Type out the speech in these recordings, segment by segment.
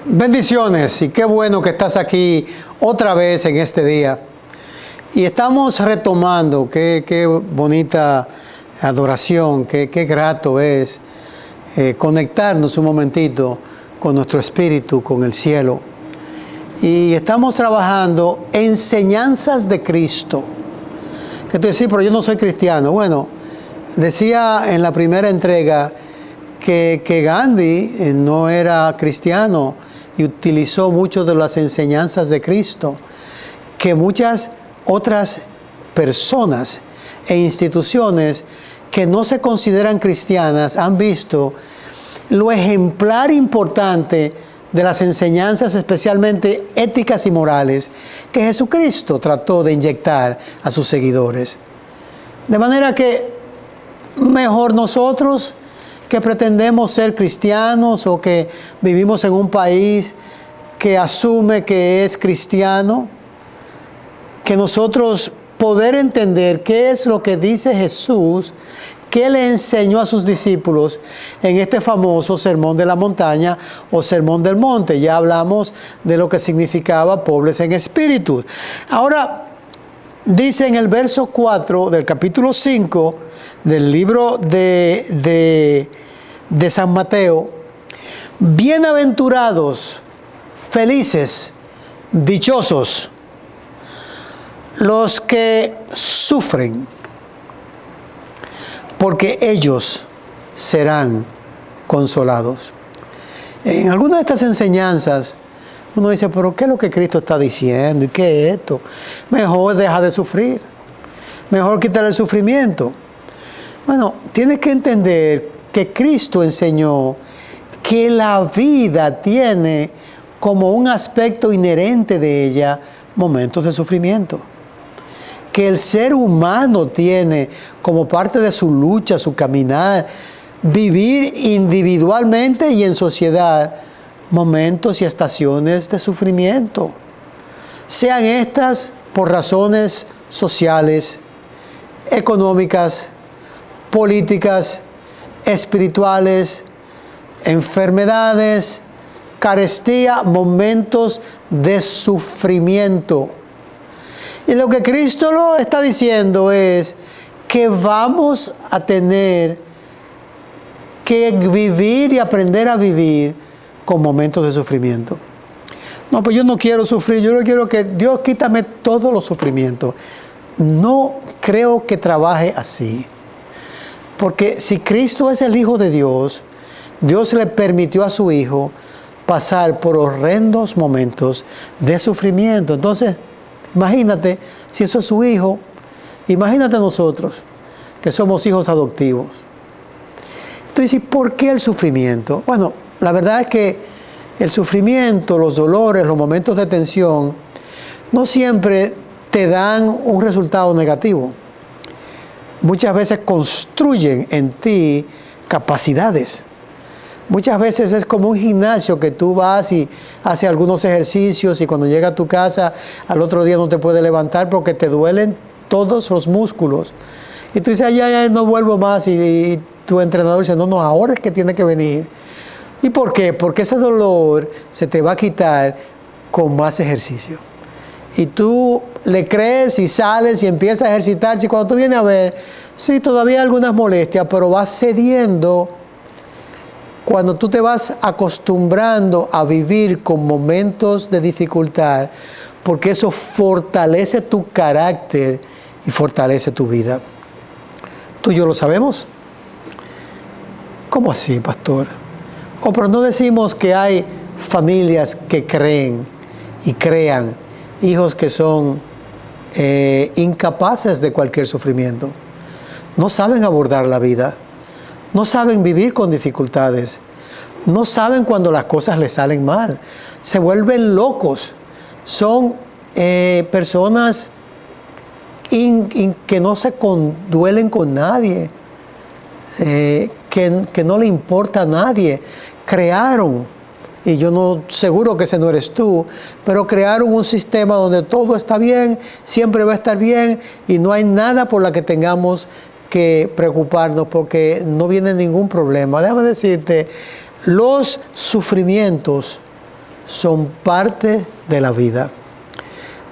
Bendiciones y qué bueno que estás aquí otra vez en este día. Y estamos retomando, qué bonita adoración, qué grato es conectarnos un momentito con nuestro espíritu, con el cielo. Y estamos trabajando enseñanzas de Cristo. Que tú decís, pero yo no soy cristiano. Bueno, decía en la primera entrega que Gandhi no era cristiano y utilizó muchas de las enseñanzas de Cristo, que muchas otras personas e instituciones que no se consideran cristianas han visto lo ejemplar importante de las enseñanzas, especialmente éticas y morales, que Jesucristo trató de inyectar a sus seguidores. De manera que mejor nosotros que pretendemos ser cristianos o que vivimos en un país que asume que es cristiano, que nosotros poder entender qué es lo que dice Jesús, qué le enseñó a sus discípulos en este famoso Sermón de la Montaña o Sermón del Monte. Ya hablamos de lo que significaba pobres en espíritu. Ahora, dice en el verso 4 del capítulo 5 del libro de San Mateo: bienaventurados, felices, dichosos, los que sufren, porque ellos serán consolados. En algunas de estas enseñanzas uno dice, pero ¿qué es lo que Cristo está diciendo? ¿Y qué es esto? Mejor deja de sufrir, mejor quitar el sufrimiento. Bueno, tienes que entender que Cristo enseñó que la vida tiene como un aspecto inherente de ella momentos de sufrimiento. Que el ser humano tiene como parte de su lucha, su caminar, vivir individualmente y en sociedad momentos y estaciones de sufrimiento. Sean estas por razones sociales, económicas, políticas, espirituales, enfermedades, carestía, momentos de sufrimiento. Y lo que Cristo lo está diciendo es que vamos a tener que vivir y aprender a vivir con momentos de sufrimiento. No, pues yo no quiero sufrir, yo no quiero que Dios quítame todos los sufrimientos. No creo que trabaje así. Porque si Cristo es el Hijo de Dios, Dios le permitió a su Hijo pasar por horrendos momentos de sufrimiento. Entonces, imagínate, si eso es su Hijo, imagínate nosotros, que somos hijos adoptivos. Entonces, ¿por qué el sufrimiento? Bueno, la verdad es que el sufrimiento, los dolores, los momentos de tensión, no siempre te dan un resultado negativo. Muchas veces construyen en ti capacidades. Muchas veces es como un gimnasio que tú vas y haces algunos ejercicios y cuando llegas a tu casa al otro día no te puedes levantar porque te duelen todos los músculos. Y tú dices, ya no vuelvo más. Y tu entrenador dice, no, ahora es que tiene que venir. ¿Y por qué? Porque ese dolor se te va a quitar con más ejercicio. Y tú le crees y sales y empiezas a ejercitarse. Y cuando tú vienes a ver, sí, todavía hay algunas molestias, pero vas cediendo. Cuando tú te vas acostumbrando a vivir con momentos de dificultad, porque eso fortalece tu carácter y fortalece tu vida. Tú y yo lo sabemos. ¿Cómo así, pastor? Pero no decimos que hay familias que creen y crean hijos que son incapaces de cualquier sufrimiento. No saben abordar la vida. No saben vivir con dificultades. No saben cuando las cosas les salen mal. Se vuelven locos. Son personas que no se conduelen con nadie. Que no le importa a nadie. Crearon, y yo no seguro que ese no eres tú, pero crearon un sistema donde todo está bien, siempre va a estar bien y no hay nada por la que tengamos que preocuparnos porque no viene ningún problema. Déjame decirte, los sufrimientos son parte de la vida.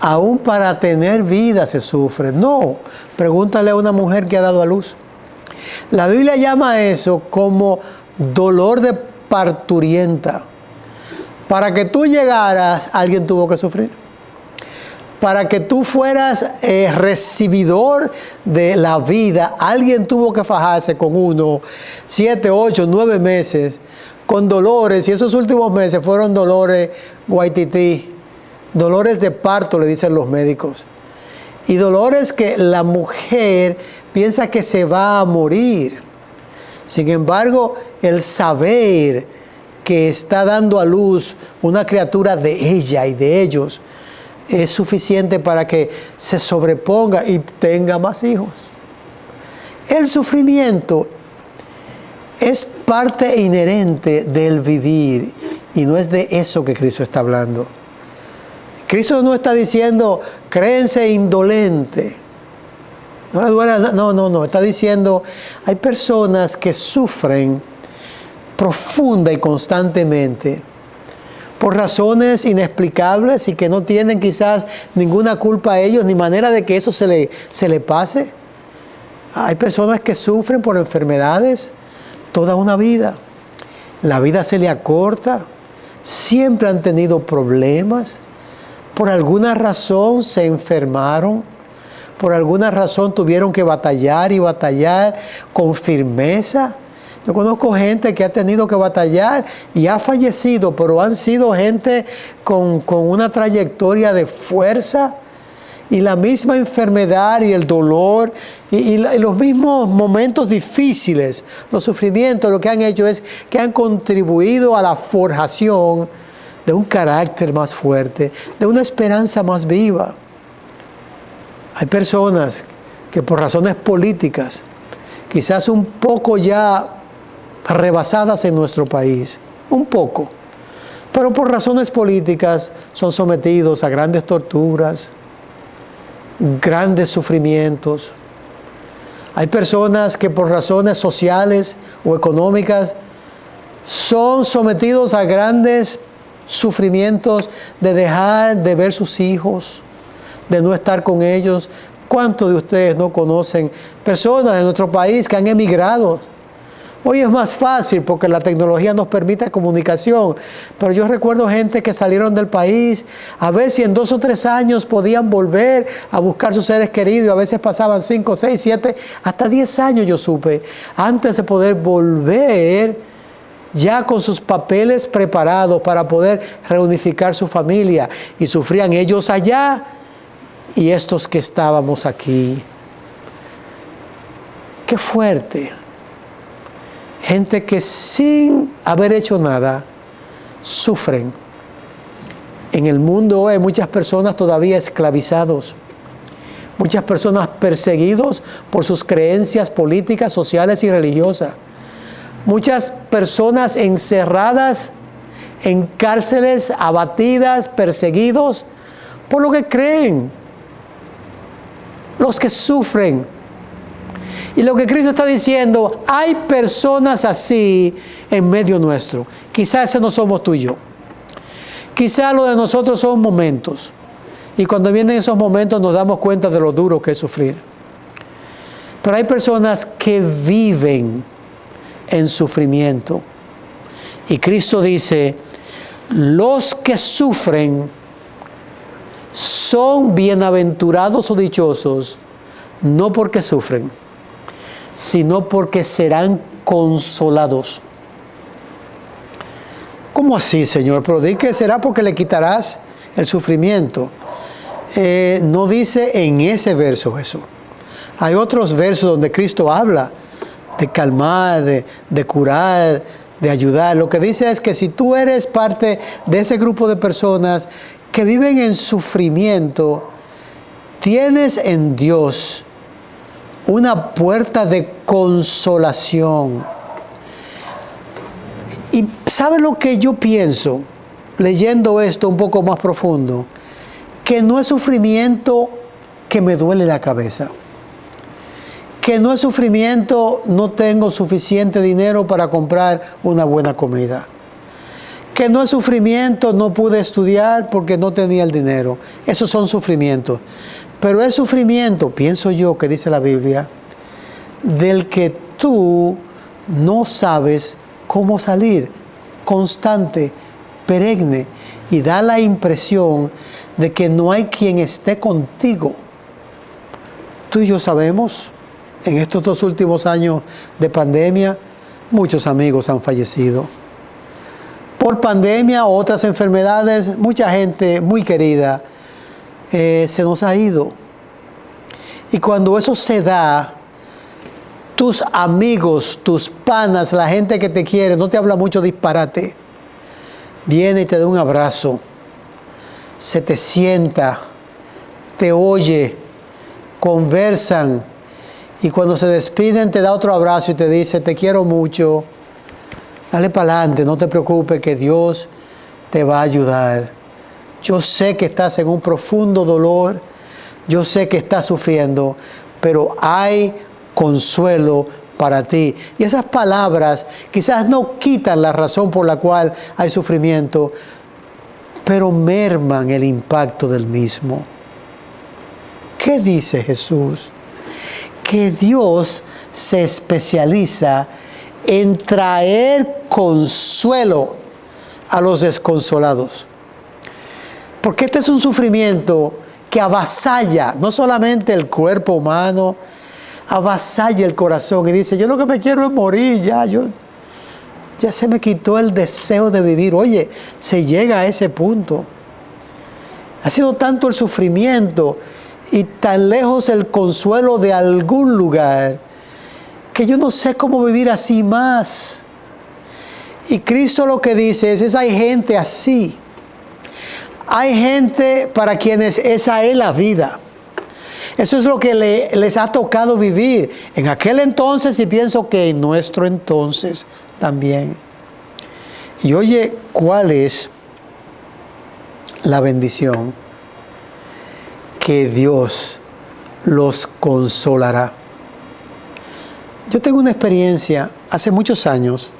Aún para tener vida se sufre. No, pregúntale a una mujer que ha dado a luz. La Biblia llama eso como dolor de parturienta. Para que tú llegaras, alguien tuvo que sufrir. Para que tú fueras recibidor de la vida, alguien tuvo que fajarse con 1, 7, 8, 9 meses, con dolores, y esos últimos meses fueron dolores guaitití, dolores de parto, le dicen los médicos, y dolores que la mujer piensa que se va a morir. Sin embargo, el saber que está dando a luz una criatura de ella y de ellos es suficiente para que se sobreponga y tenga más hijos. El sufrimiento es parte inherente del vivir y no es de eso que Cristo está hablando. Cristo no está diciendo, créense indolente. No, está diciendo, hay personas que sufren profunda y constantemente por razones inexplicables y que no tienen quizás ninguna culpa a ellos, ni manera de que eso se le pase. Hay personas que sufren por enfermedades toda una vida. La vida se le acorta, siempre han tenido problemas, por alguna razón se enfermaron, por alguna razón tuvieron que batallar y batallar con firmeza. Yo conozco gente que ha tenido que batallar y ha fallecido, pero han sido gente con una trayectoria de fuerza, y la misma enfermedad y el dolor y los mismos momentos difíciles, los sufrimientos, lo que han hecho es que han contribuido a la forjación de un carácter más fuerte, de una esperanza más viva. Hay personas que por razones políticas, quizás un poco ya rebasadas en nuestro país, un poco, pero por razones políticas son sometidos a grandes torturas, grandes sufrimientos. Hay personas que por razones sociales o económicas son sometidos a grandes sufrimientos de dejar de ver sus hijos, de no estar con ellos. ¿Cuántos de ustedes no conocen personas en nuestro país que han emigrado? Hoy es más fácil porque la tecnología nos permite comunicación, pero yo recuerdo gente que salieron del país a ver si en 2 o 3 años podían volver a buscar sus seres queridos, y a veces pasaban 5, 6, 7, hasta 10 años yo supe, antes de poder volver ya con sus papeles preparados para poder reunificar su familia, y sufrían ellos allá y estos que estábamos aquí. ¡Qué fuerte! Gente que sin haber hecho nada sufren. En el mundo hoy hay muchas personas todavía esclavizados, muchas personas perseguidos por sus creencias políticas, sociales y religiosas, muchas personas encerradas en cárceles, abatidas, perseguidos por lo que creen, los que sufren. Y lo que Cristo está diciendo, hay personas así en medio nuestro. Quizás ese no somos tú y yo. Quizás lo de nosotros son momentos. Y cuando vienen esos momentos nos damos cuenta de lo duro que es sufrir. Pero hay personas que viven en sufrimiento. Y Cristo dice, los que sufren son bienaventurados o dichosos, no porque sufren, sino porque serán consolados. ¿Cómo así, Señor? Pero di que será porque le quitarás el sufrimiento. No dice en ese verso eso. Hay otros versos donde Cristo habla de calmar, de curar, de ayudar. Lo que dice es que si tú eres parte de ese grupo de personas que viven en sufrimiento, tienes en Dios una puerta de consolación. Y ¿sabe lo que yo pienso leyendo esto un poco más profundo? Que no es sufrimiento que me duele la cabeza, que no es sufrimiento no tengo suficiente dinero para comprar una buena comida, Que no es sufrimiento, no pude estudiar porque no tenía el dinero. Esos son sufrimientos. Pero es sufrimiento, pienso yo, que dice la Biblia, del que tú no sabes cómo salir, constante, perenne, y da la impresión de que no hay quien esté contigo. Tú y yo sabemos, en estos 2 últimos años de pandemia, muchos amigos han fallecido. Por pandemia o otras enfermedades, mucha gente muy querida se nos ha ido. Y cuando eso se da, tus amigos, tus panas, la gente que te quiere, no te habla mucho disparate, viene y te da un abrazo, se te sienta, te oye, conversan, y cuando se despiden te da otro abrazo y te dice, te quiero mucho, dale para adelante, no te preocupes, que Dios te va a ayudar. Yo sé que estás en un profundo dolor, yo sé que estás sufriendo, pero hay consuelo para ti. Y esas palabras quizás no quitan la razón por la cual hay sufrimiento, pero merman el impacto del mismo. ¿Qué dice Jesús? Que Dios se especializa en traer consuelo a los desconsolados. Porque este es un sufrimiento que avasalla no solamente el cuerpo humano, avasalla el corazón y dice, yo lo que me quiero es morir, ya se me quitó el deseo de vivir. Oye, se llega a ese punto. Ha sido tanto el sufrimiento y tan lejos el consuelo de algún lugar que yo no sé cómo vivir así más. Y Cristo lo que dice es hay gente así. Hay gente para quienes esa es la vida. Eso es lo que les ha tocado vivir en aquel entonces y pienso que en nuestro entonces también. Y oye, ¿cuál es la bendición? Que Dios los consolará. Yo tengo una experiencia hace muchos años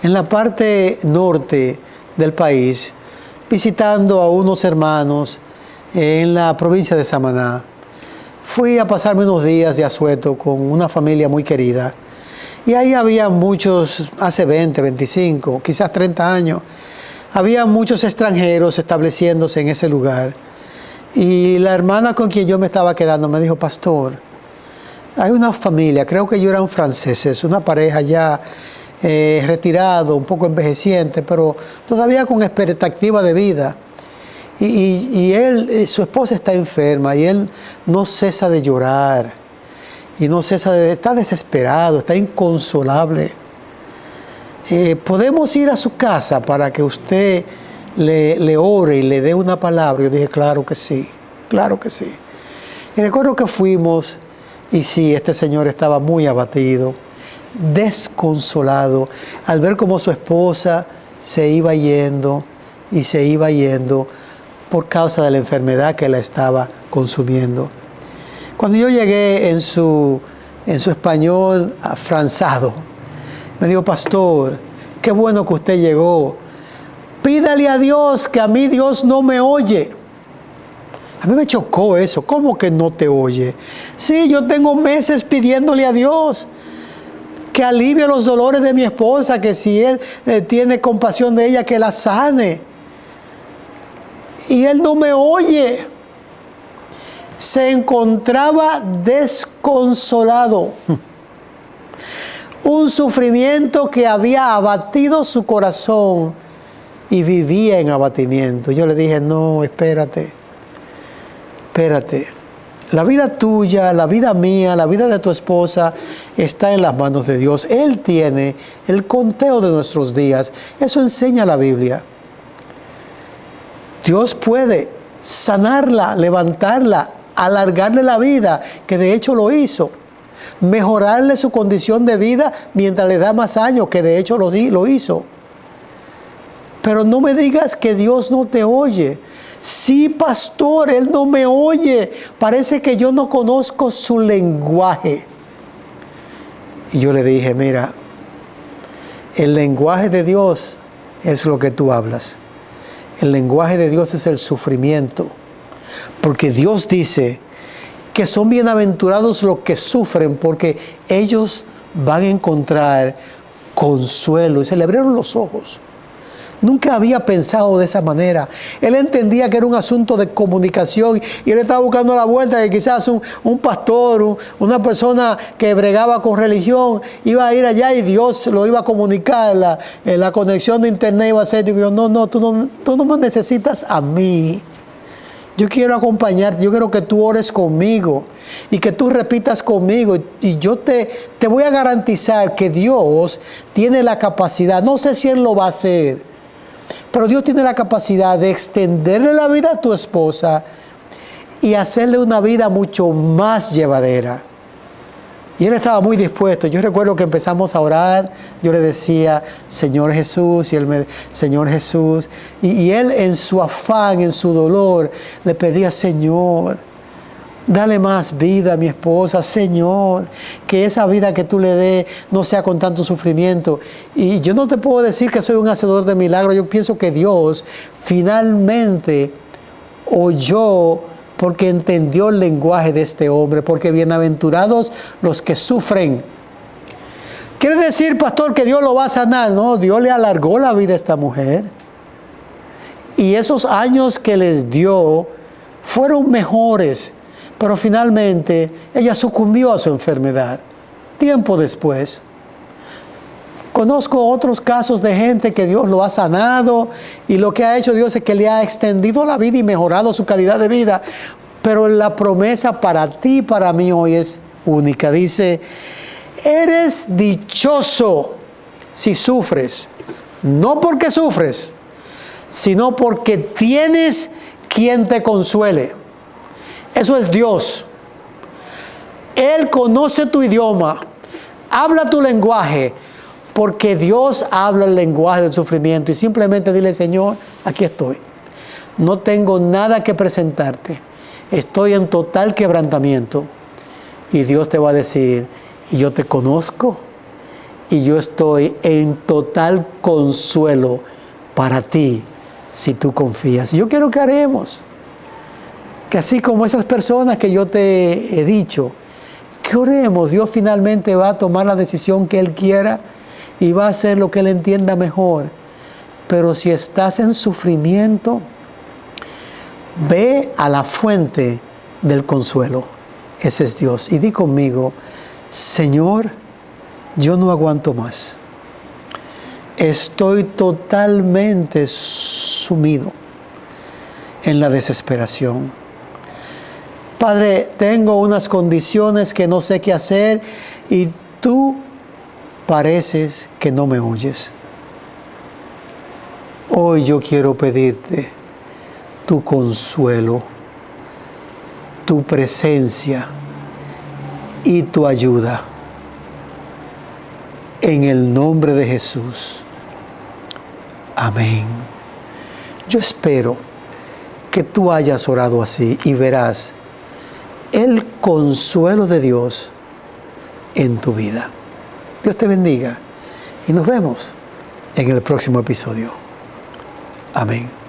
en la parte norte del país, visitando a unos hermanos en la provincia de Samaná. Fui a pasarme unos días de asueto con una familia muy querida. Y ahí había muchos, hace 20, 25, quizás 30 años, había muchos extranjeros estableciéndose en ese lugar. Y la hermana con quien yo me estaba quedando me dijo, pastor, hay una familia, creo que ellos eran franceses, una pareja ya retirado, un poco envejeciente, pero todavía con expectativa de vida. Y su esposa está enferma y él no cesa de llorar y no cesa de está desesperado, está inconsolable. ¿Podemos ir a su casa para que usted le ore y le dé una palabra? Yo dije, claro que sí, claro que sí. Y recuerdo que fuimos y sí, este señor estaba muy abatido, desconsolado, al ver cómo su esposa se iba yendo y se iba yendo por causa de la enfermedad que la estaba consumiendo. Cuando yo llegué en su español afrancado, me dijo, pastor, qué bueno que usted llegó. Pídale a Dios, que a mí Dios no me oye. A mí me chocó eso. ¿Cómo que no te oye? Sí, yo tengo meses pidiéndole a Dios que alivie los dolores de mi esposa, que si Él tiene compasión de ella, que la sane. Y Él no me oye. Se encontraba desconsolado. Un sufrimiento que había abatido su corazón y vivía en abatimiento. Yo le dije, no, espérate. La vida tuya, la vida mía, la vida de tu esposa está en las manos de Dios. Él tiene el conteo de nuestros días. Eso enseña la Biblia. Dios puede sanarla, levantarla, alargarle la vida, que de hecho lo hizo. Mejorarle su condición de vida mientras le da más años, que de hecho lo hizo. Pero no me digas que Dios no te oye. Sí, pastor, Él no me oye. Parece que yo no conozco su lenguaje. Y yo le dije, mira, el lenguaje de Dios es lo que tú hablas. El lenguaje de Dios es el sufrimiento, porque Dios dice que son bienaventurados los que sufren, porque ellos van a encontrar consuelo. Y se le abrieron los ojos. Nunca había pensado de esa manera. Él entendía que era un asunto de comunicación y él estaba buscando la vuelta que quizás un pastor, una persona que bregaba con religión, iba a ir allá y Dios lo iba a comunicar. La conexión de internet iba a ser, digo yo, no, tú no me necesitas a mí. Yo quiero acompañarte, yo quiero que tú ores conmigo y que tú repitas conmigo. Y yo te voy a garantizar que Dios tiene la capacidad, no sé si Él lo va a hacer, pero Dios tiene la capacidad de extenderle la vida a tu esposa y hacerle una vida mucho más llevadera. Y él estaba muy dispuesto. Yo recuerdo que empezamos a orar. Yo le decía, Señor Jesús, y él me, Señor Jesús. Y él en su afán, en su dolor, le pedía, Señor, dale más vida a mi esposa, Señor, que esa vida que tú le des no sea con tanto sufrimiento. Y yo no te puedo decir que soy un hacedor de milagros. Yo pienso que Dios finalmente oyó, porque entendió el lenguaje de este hombre, porque bienaventurados los que sufren. ¿Quiere decir, pastor, que Dios lo va a sanar? No, Dios le alargó la vida a esta mujer. Y esos años que les dio fueron mejores, pero finalmente ella sucumbió a su enfermedad. Tiempo después. Conozco otros casos de gente que Dios lo ha sanado y lo que ha hecho Dios es que le ha extendido la vida y mejorado su calidad de vida. Pero la promesa para ti y para mí hoy es única. Dice, eres dichoso si sufres, no porque sufres, sino porque tienes quien te consuele. Eso es Dios. Él conoce tu idioma, habla tu lenguaje, porque Dios habla el lenguaje del sufrimiento. Y simplemente dile, Señor, aquí estoy. No tengo nada que presentarte. Estoy en total quebrantamiento. Y Dios te va a decir, y yo te conozco, y yo estoy en total consuelo para ti, si tú confías. Y yo quiero que haremos, que así como esas personas que yo te he dicho, que oremos. Dios finalmente va a tomar la decisión que Él quiera, y va a hacer lo que Él entienda mejor. Pero si estás en sufrimiento, ve a la fuente del consuelo. Ese es Dios. Y di conmigo, Señor, yo no aguanto más. Estoy totalmente sumido en la desesperación. Padre, tengo unas condiciones que no sé qué hacer y tú pareces que no me oyes. Hoy yo quiero pedirte tu consuelo, tu presencia y tu ayuda. En el nombre de Jesús. Amén. Yo espero que tú hayas orado así y verás el consuelo de Dios en tu vida. Dios te bendiga y nos vemos en el próximo episodio. Amén.